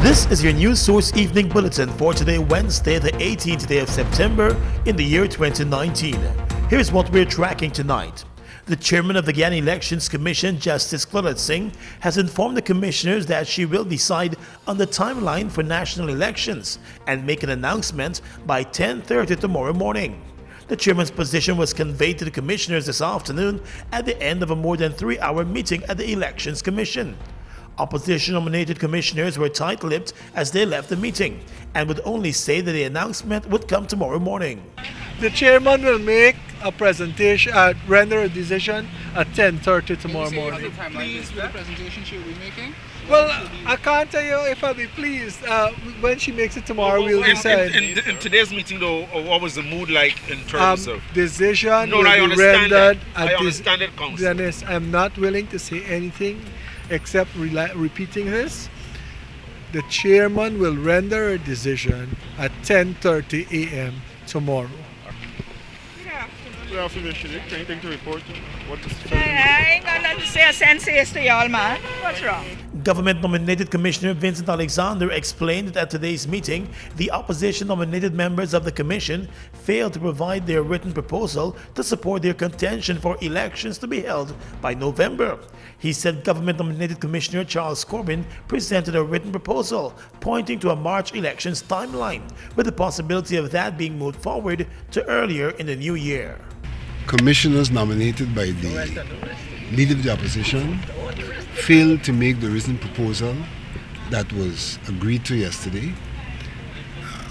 This is your News Source Evening Bulletin for today, Wednesday, the 18th day of September in the year 2019. Here's what we're tracking tonight. The chairman of the Guyana Elections Commission, Justice Claudette Singh, has informed the commissioners that she will decide on the timeline for national elections and make an announcement by 10:30 tomorrow morning. The chairman's position was conveyed to the commissioners this afternoon at the end of a more than 3-hour meeting at the Elections Commission. Opposition-nominated commissioners were tight-lipped as they left the meeting and would only say that the announcement would come tomorrow morning. The chairman will make a presentation, render a decision at 10:30 tomorrow morning. Pleased with the presentation she'll be making? Well, I can't tell you if I'll be pleased. When she makes it tomorrow, we'll decide. In today's meeting, though, what was the mood like in terms of? Decision No, will I be understand rendered that. I at understand it, Council. Dennis, I'm not willing to say anything except repeating this. The chairman will render a decision at 10:30 a.m. tomorrow. Good afternoon, Shanique. Anything to report? What is I ain't got nothing to say. I send this to y'all, man. What's wrong? Government-nominated Commissioner Vincent Alexander explained that at today's meeting, the opposition-nominated members of the commission failed to provide their written proposal to support their contention for elections to be held by November. He said Government-nominated Commissioner Charles Corbin presented a written proposal pointing to a March elections timeline, with the possibility of that being moved forward to earlier in the new year. Commissioners nominated by the leader of the opposition failed to make the written proposal that was agreed to yesterday.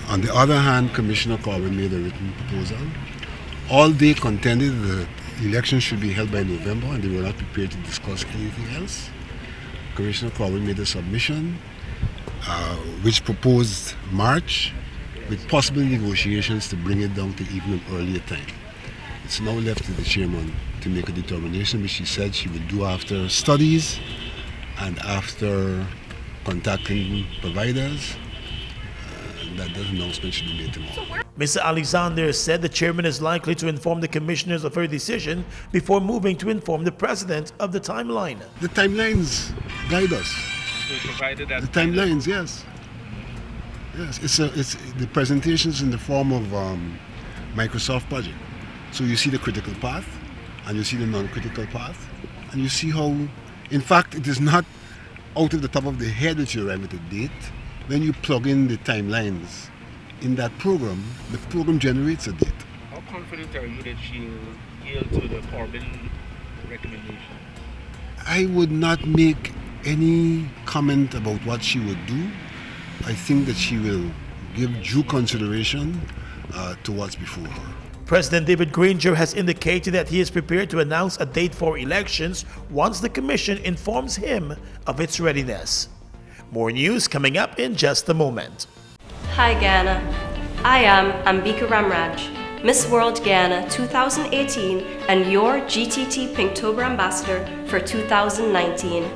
On the other hand, Commissioner Corbin made a written proposal. All they contended that the election should be held by November and they were not prepared to discuss anything else. Commissioner Corbin made a submission which proposed March with possible negotiations to bring it down to even an earlier time. It's now left to the chairman to make a determination, which she said she would do after studies and after contacting providers. That announcement should be made tomorrow. Mr. Alexander said the chairman is likely to inform the commissioners of her decision before moving to inform the president of the timeline. The timelines guide us. So provided that the timelines, yes. Yes, it's the presentations in the form of Microsoft project. So you see the critical path, and you see the non-critical path, and you see how, in fact, it is not out of the top of the head that you arrive at a date. When you plug in the timelines in that program, the program generates a date. How confident are you that she'll yield to the Corbin recommendation? I would not make any comment about what she would do. I think that she will give due consideration to what's before her. President David Granger has indicated that he is prepared to announce a date for elections once the commission informs him of its readiness. More news coming up in just a moment. Hi Guyana, I am Ambika Ramraj, Miss World Guyana 2018 and your GTT Pinktober Ambassador for 2019.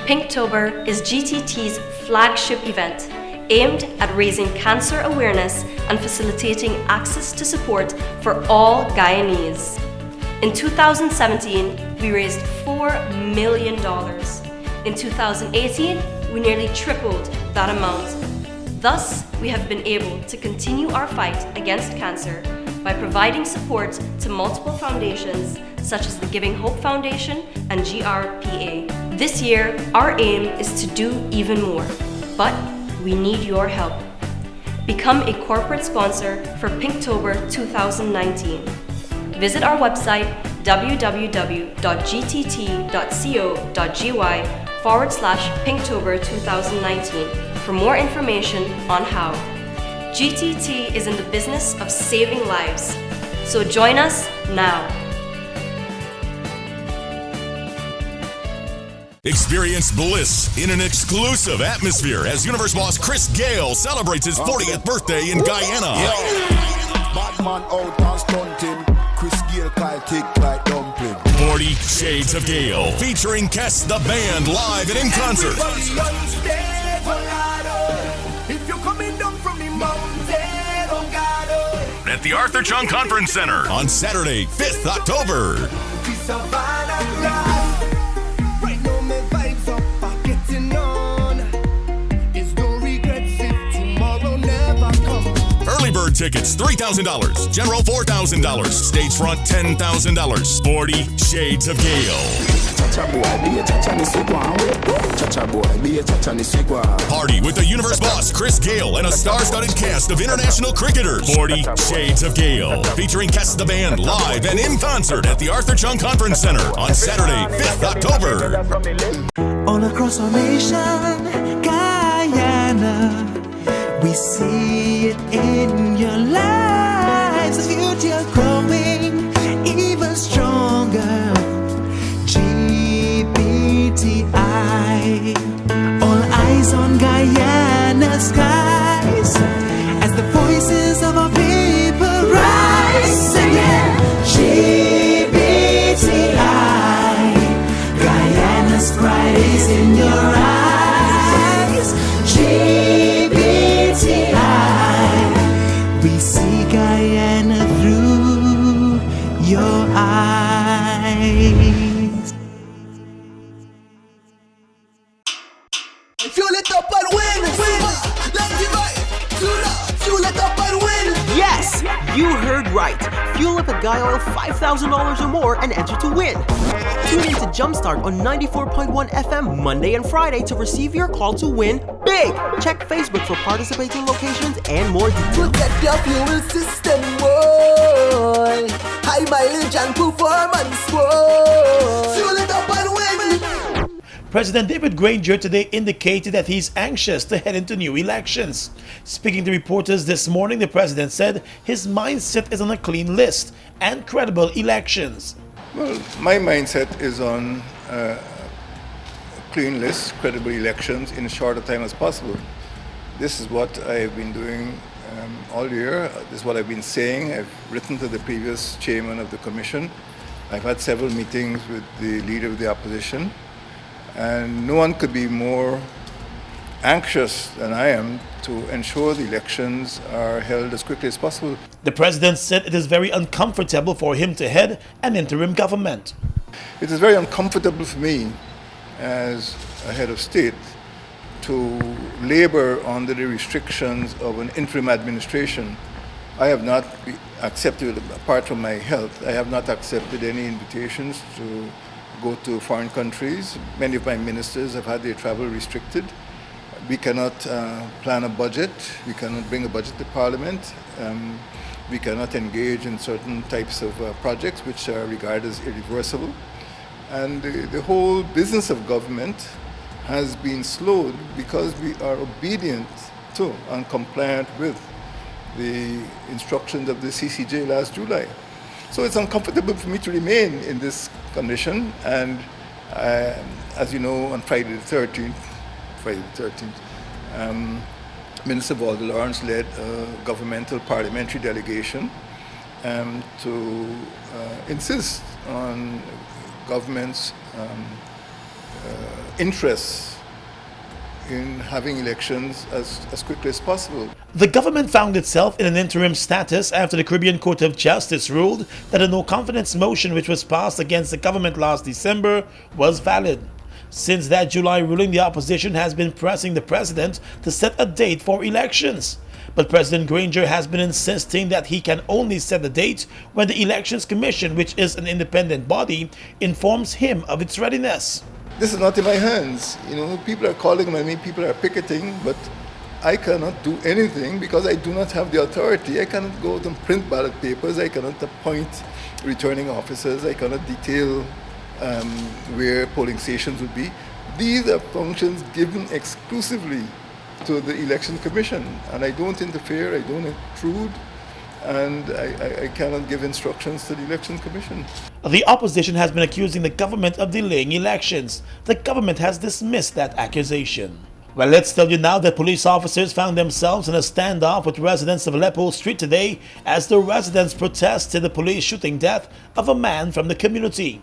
Pinktober is GTT's flagship event aimed at raising cancer awareness and facilitating access to support for all Guyanese. In 2017, we raised $4 million. In 2018, we nearly tripled that amount. Thus, we have been able to continue our fight against cancer by providing support to multiple foundations such as the Giving Hope Foundation and GRPA. This year, our aim is to do even more, but we need your help. Become a corporate sponsor for Pinktober 2019. Visit our website www.gtt.co.gy/Pinktober 2019 for more information on how. GTT is in the business of saving lives, so join us now. Experience bliss in an exclusive atmosphere as Universe boss Chris Gayle celebrates his 40th birthday in Guyana. Batman out and stunting. Chris Gayle Kyle kick like dumpling. 40 Shades of Gayle featuring Kes the Band live and in concert. If you're coming down from the mountain, oh God, At the Arthur Chung Conference Center on Saturday, 5th October. right now my vibes up, I'm getting on. It's the tickets, $3,000. General, $4,000. Stage front, $10,000. 40 Shades of Gayle. Party with the Universe boss, Chris Gayle, and a star-studded cast of international cricketers. 40 Shades of Gayle. Featuring Cast the Band live and in concert at the Arthur Chung Conference Center on Saturday, 5th October. All across our nation, Guyana, we see it in your lives. The future growing even stronger. GBTI, all eyes on Guyana skies as the voices of our people rise. Again, GBTI, Guyana's pride is in your eyes. GBTI, we see Guyana through your eyes. Fuel it up and win! Let's divide! Fuel it up and win! Yes! You heard right! Fuel up at Guy Oil $5,000 or more and enter to win! Tune in to Jumpstart on 94.1 FM Monday and Friday to receive your call to win big! Check Facebook for participating locations and more details. Protect your fuel system, boy! High mileage and performance, boy! Fuel it up and win! President David Granger today indicated that he's anxious to head into new elections. Speaking to reporters this morning, the president said his mindset is on a clean list and credible elections. Well, my mindset is on a clean list, credible elections in as short a time as possible. This is what I've been doing all year. This is what I've been saying. I've written to the previous chairman of the commission. I've had several meetings with the leader of the opposition. And no one could be more anxious than I am to ensure the elections are held as quickly as possible. The president said it is very uncomfortable for him to head an interim government. It is very uncomfortable for me as a head of state to labor under the restrictions of an interim administration. I have not accepted, apart from my health, I have not accepted any invitations to go to foreign countries. Many of my ministers have had their travel restricted. We cannot plan a budget. We cannot bring a budget to Parliament. We cannot engage in certain types of projects which are regarded as irreversible. And the whole business of government has been slowed because we are obedient to and compliant with the instructions of the CCJ last July. So it's uncomfortable for me to remain in this condition, and as you know, on Friday the 13th, Minister Walter Lawrence led a governmental parliamentary delegation to insist on government's interests in having elections as quickly as possible. The government found itself in an interim status after the Caribbean Court of Justice ruled that a no-confidence motion which was passed against the government last December was valid. Since that July ruling, the opposition has been pressing the president to set a date for elections. But President Granger has been insisting that he can only set the date when the Elections Commission, which is an independent body, informs him of its readiness. This is not in my hands. You know, people are calling on me, people are picketing, but I cannot do anything because I do not have the authority. I cannot go out and print ballot papers. I cannot appoint returning officers. I cannot detail where polling stations would be. These are functions given exclusively to the Election Commission, and I don't interfere, I don't intrude, and I cannot give instructions to the Election Commission. The opposition has been accusing the government of delaying elections. The government has dismissed that accusation. Well, let's tell you now that police officers found themselves in a standoff with residents of Aleppo Street today as the residents protested the police shooting death of a man from the community.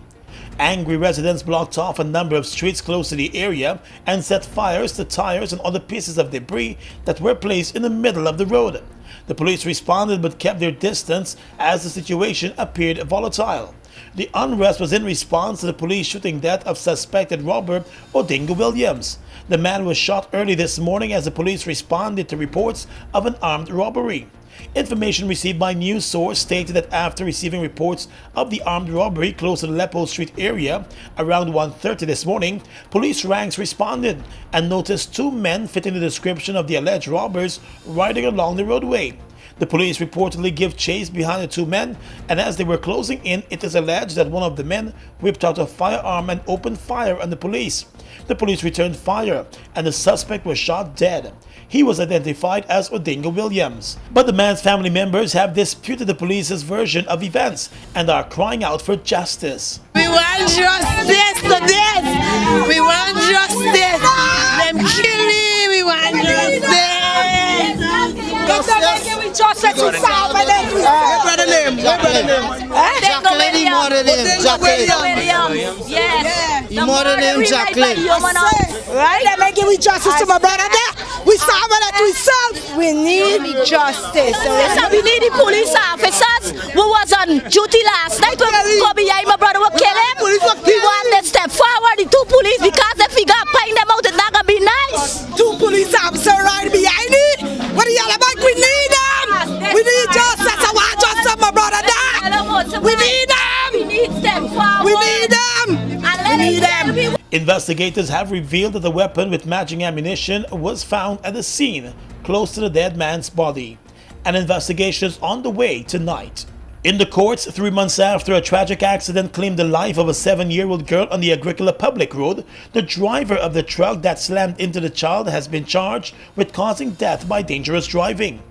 Angry residents blocked off a number of streets close to the area and set fires to tires and other pieces of debris that were placed in the middle of the road. The police responded but kept their distance as the situation appeared volatile. The unrest was in response to the police shooting death of suspected robber Odinga Williams. The man was shot early this morning as the police responded to reports of an armed robbery. Information received by news source stated that after receiving reports of the armed robbery close to the Leopold Street area around 1:30 this morning, police ranks responded and noticed two men fitting the description of the alleged robbers riding along the roadway. The police reportedly give chase behind the two men, and as they were closing in, it is alleged that one of the men whipped out a firearm and opened fire on the police. The police returned fire, and the suspect was shot dead. He was identified as Odinga Williams. But the man's family members have disputed the police's version of events and are crying out for justice. We want justice to this! We want justice! Them kill me! We want justice! Justice to solve it. What brother name? Jacqueline, he murdered him. Jacqueline. Yes. He murdered him, Jacqueline. Right? They make we justice to my brother there. We solve it ourselves. We need justice. So we need the police officers who was on duty last night when Kobe and my brother were killing. We want them to step forward, the two police, because if we got paying them out, it's not going to be nice. Two police officers right behind it. What are y'all about? We need them. We need justice. I want justice, my brother there. We need them. We need them forward. We need them. We need them. Investigators have revealed that the weapon with matching ammunition was found at the scene close to the dead man's body. An investigation is on the way tonight. In the courts, 3 months after a tragic accident claimed the life of a 7-year-old girl on the Agricola Public Road, the driver of the truck that slammed into the child has been charged with causing death by dangerous driving.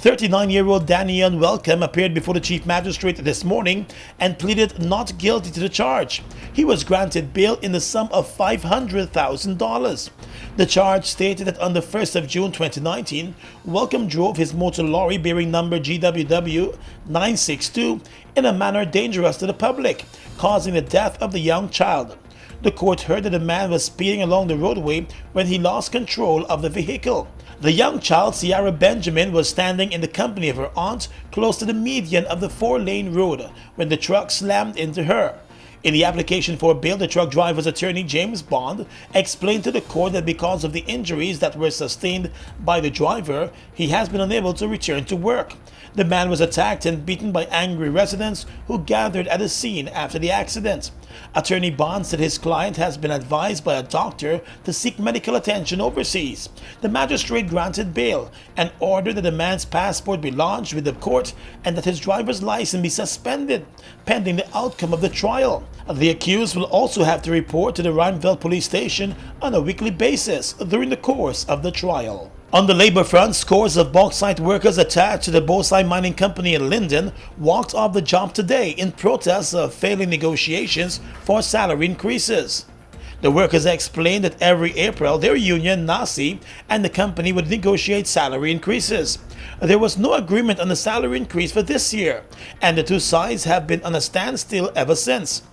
39-year-old Daniel Welcome appeared before the chief magistrate this morning and pleaded not guilty to the charge. He was granted bail in the sum of $500,000. The charge stated that on the 1st of June 2019, Welcome drove his motor lorry bearing number GWW 962 in a manner dangerous to the public, causing the death of the young child. The court heard that the man was speeding along the roadway when he lost control of the vehicle. The young child, Ciara Benjamin, was standing in the company of her aunt close to the median of the 4-lane road when the truck slammed into her. In the application for bail, the truck driver's attorney, James Bond, explained to the court that because of the injuries that were sustained by the driver, he has been unable to return to work. The man was attacked and beaten by angry residents who gathered at the scene after the accident. Attorney Bond said his client has been advised by a doctor to seek medical attention overseas. The magistrate granted bail and ordered that the man's passport be lodged with the court and that his driver's license be suspended pending the outcome of the trial. The accused will also have to report to the Rheinveld police station on a weekly basis during the course of the trial. On the labor front, scores of bauxite workers attached to the Bauxite mining company in Linden walked off the job today in protest of failing negotiations for salary increases. The workers explained that every April their union, NASI, and the company would negotiate salary increases. There was no agreement on the salary increase for this year, and the two sides have been on a standstill ever since.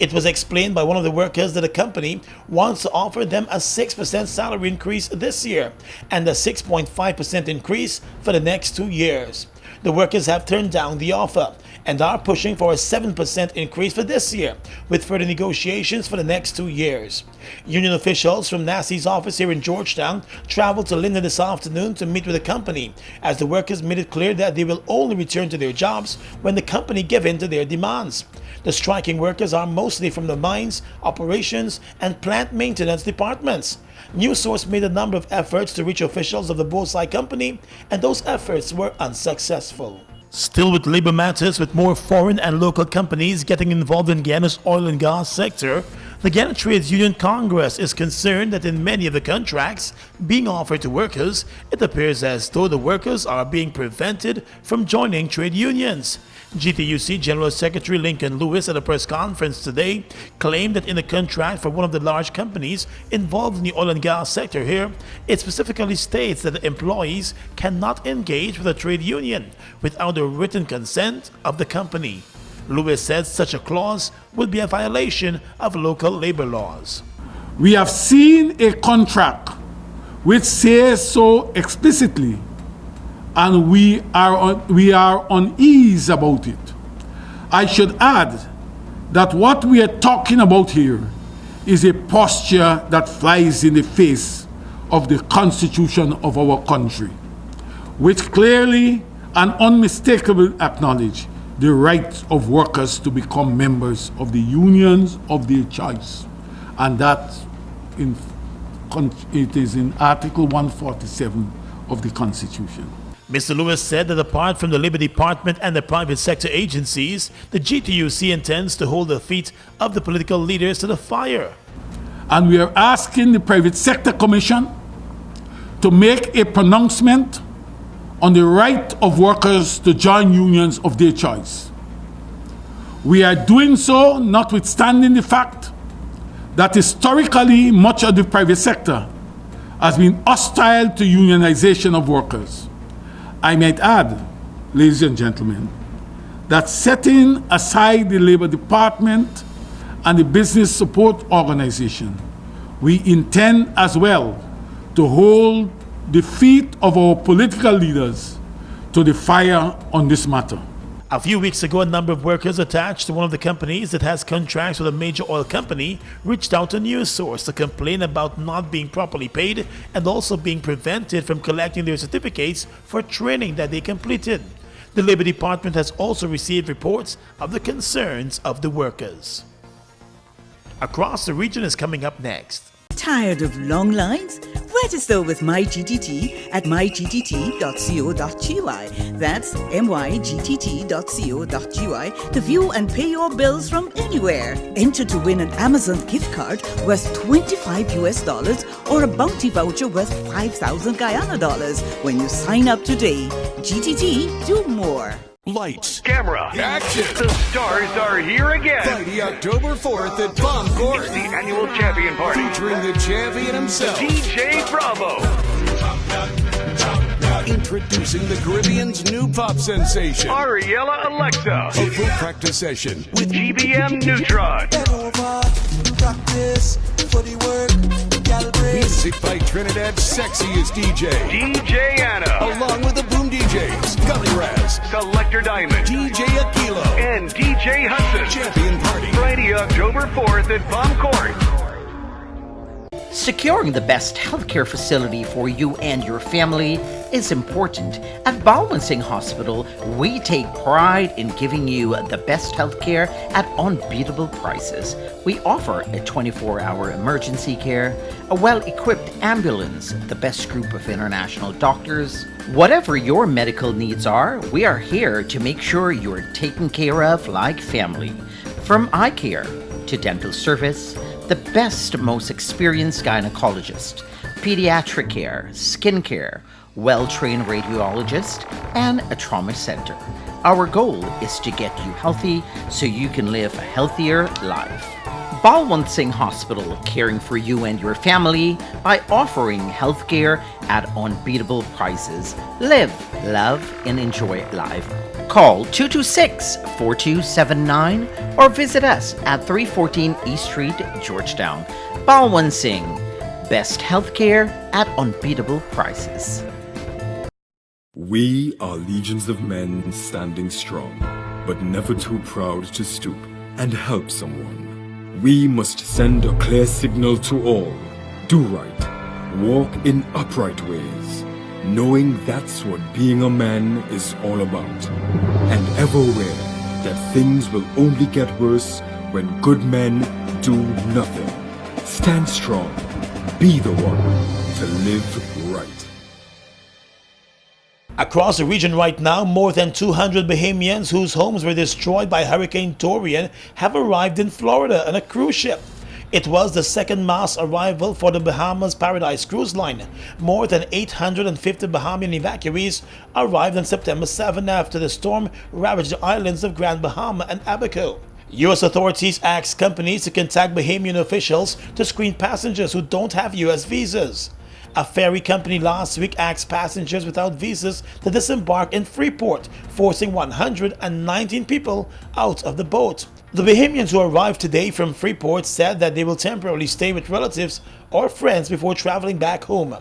It was explained by one of the workers that the company wants to offer them a 6% salary increase this year and a 6.5% increase for the next 2 years. The workers have turned down the offer and are pushing for a 7% increase for this year, with further negotiations for the next 2 years. Union officials from NASI's office here in Georgetown traveled to Linden this afternoon to meet with the company, as the workers made it clear that they will only return to their jobs when the company give in to their demands. The striking workers are mostly from the mines, operations, and plant maintenance departments. News source made a number of efforts to reach officials of the Bauxite company, and those efforts were unsuccessful. Still with labor matters, with more foreign and local companies getting involved in Guyana's oil and gas sector, the Guyana Trades Union Congress is concerned that in many of the contracts being offered to workers, it appears as though the workers are being prevented from joining trade unions. GTUC General Secretary Lincoln Lewis at a press conference today claimed that in the contract for one of the large companies involved in the oil and gas sector here, it specifically states that the employees cannot engage with a trade union without the written consent of the company. Lewis said such a clause would be a violation of local labor laws. We have seen a contract which says so explicitly, and we are uneasy about it. I should add that what we are talking about here is a posture that flies in the face of the Constitution of our country, which clearly and unmistakably acknowledge the right of workers to become members of the unions of their choice. And that it is in Article 147 of the Constitution. Mr. Lewis said that apart from the Labor Department and the private sector agencies, the GTUC intends to hold the feet of the political leaders to the fire. And we are asking the Private Sector Commission to make a pronouncement on the right of workers to join unions of their choice. We are doing so notwithstanding the fact that historically much of the private sector has been hostile to unionization of workers. I might add, ladies and gentlemen, that setting aside the Labor Department and the Business Support Organization, we intend as well to hold the feet of our political leaders to the fire on this matter. A few weeks ago, a number of workers attached to one of the companies that has contracts with a major oil company reached out to News Source to complain about not being properly paid and also being prevented from collecting their certificates for training that they completed. The Labor Department has also received reports of the concerns of the workers. Across the region is coming up next. Tired of long lines? Register with MyGTT at mygtt.co.gy. That's mygtt.co.gy to view and pay your bills from anywhere. Enter to win an Amazon gift card worth $25 or a bounty voucher worth 5,000 Guyana dollars when you sign up today. GTT, do more. Lights, camera, action. The stars are here again. Friday, October 4th at Palm Court. It's the annual champion party featuring the champion himself, DJ Bravo. Introducing the Caribbean's new pop sensation, Ariella Alexa. A full practice session with GBM Neutron. Music by Trinidad's sexiest DJ, DJ Anna, along with the Boom DJs, Gully Raz, Selector Diamond, DJ Aquilo, and DJ Hudson. Champion Party, Friday, October 4th at Palm Court. Securing the best healthcare facility for you and your family is important. At Balwansing Hospital, we take pride in giving you the best healthcare at unbeatable prices. We offer a 24-hour emergency care, a well-equipped ambulance, the best group of international doctors. Whatever your medical needs are, we are here to make sure you're taken care of like family. From eye care to dental service, the best, most experienced gynecologist, pediatric care, skin care, well-trained radiologist, and a trauma center. Our goal is to get you healthy so you can live a healthier life. Balwansing Hospital, caring for you and your family by offering healthcare at unbeatable prices. Live, love, and enjoy life. Call 226-4279 or visit us at 314 East Street, Georgetown. Balwansing, best healthcare at unbeatable prices. We are legions of men standing strong, but never too proud to stoop and help someone. We must send a clear signal to all. Do right. Walk in upright ways, knowing that's what being a man is all about. And ever aware that things will only get worse when good men do nothing. Stand strong. Be the one to live right. Across the region right now, more than 200 Bahamians whose homes were destroyed by Hurricane Dorian have arrived in Florida on a cruise ship. It was the second mass arrival for the Bahamas Paradise cruise line. More than 850 Bahamian evacuees arrived on September 7 after the storm ravaged the islands of Grand Bahama and Abaco. U.S. authorities asked companies to contact Bahamian officials to screen passengers who don't have U.S. visas. A ferry company last week asked passengers without visas to disembark in Freeport, forcing 119 people out of the boat. The Bahamians who arrived today from Freeport said that they will temporarily stay with relatives or friends before traveling back home.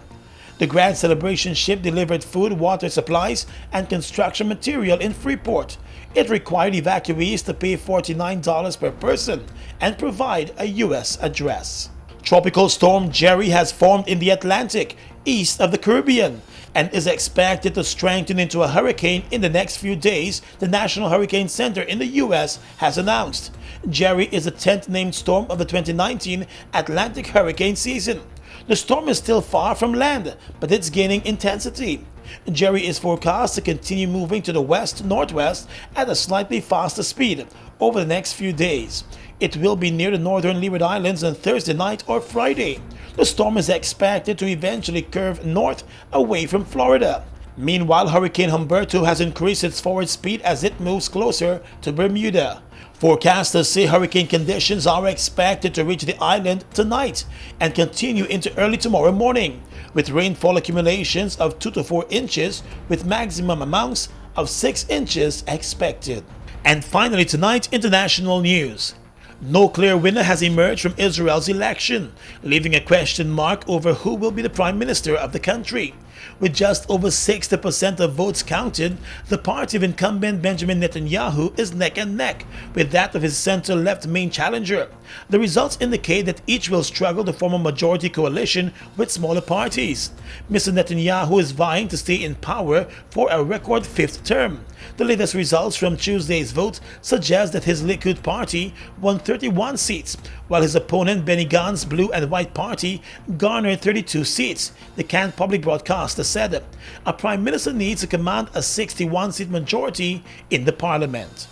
The Grand Celebration ship delivered food, water supplies, and construction material in Freeport. It required evacuees to pay $49 per person and provide a U.S. address. Tropical storm Jerry has formed in the Atlantic, east of the Caribbean. and is expected to strengthen into a hurricane in the next few days, the National Hurricane Center in the U.S. has announced. Jerry is the 10th named storm of the 2019 Atlantic hurricane season. The storm is still far from land, but it's gaining intensity. Jerry is forecast to continue moving to the west-northwest at a slightly faster speed over the next few days. It will be near the northern Leeward Islands on Thursday night or Friday. The storm is expected to eventually curve north away from Florida. Meanwhile, Hurricane Humberto has increased its forward speed as it moves closer to Bermuda. Forecasters say hurricane conditions are expected to reach the island tonight and continue into early tomorrow morning, with rainfall accumulations of 2 to 4 inches with maximum amounts of 6 inches expected. And finally tonight, international news. No clear winner has emerged from Israel's election, leaving a question mark over who will be the prime minister of the country. With just over 60% of votes counted, the party of incumbent Benjamin Netanyahu is neck and neck with that of his center-left main challenger. The results indicate that each will struggle to form a majority coalition with smaller parties. Mr. Netanyahu is vying to stay in power for a record 5th term. The latest results from Tuesday's vote suggest that his Likud party won 31 seats, while his opponent Benny Gantz' Blue and White Party garnered 32 seats, the Cannes public broadcaster said. A prime minister needs to command a 61-seat majority in the parliament.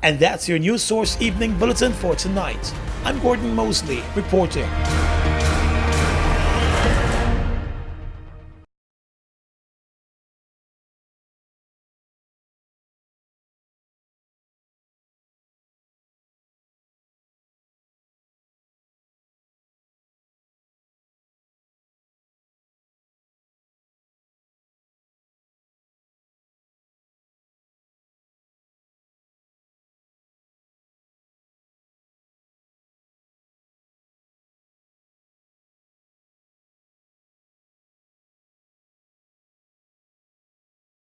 And that's your News Source Evening Bulletin for tonight. I'm Gordon Mosley reporting.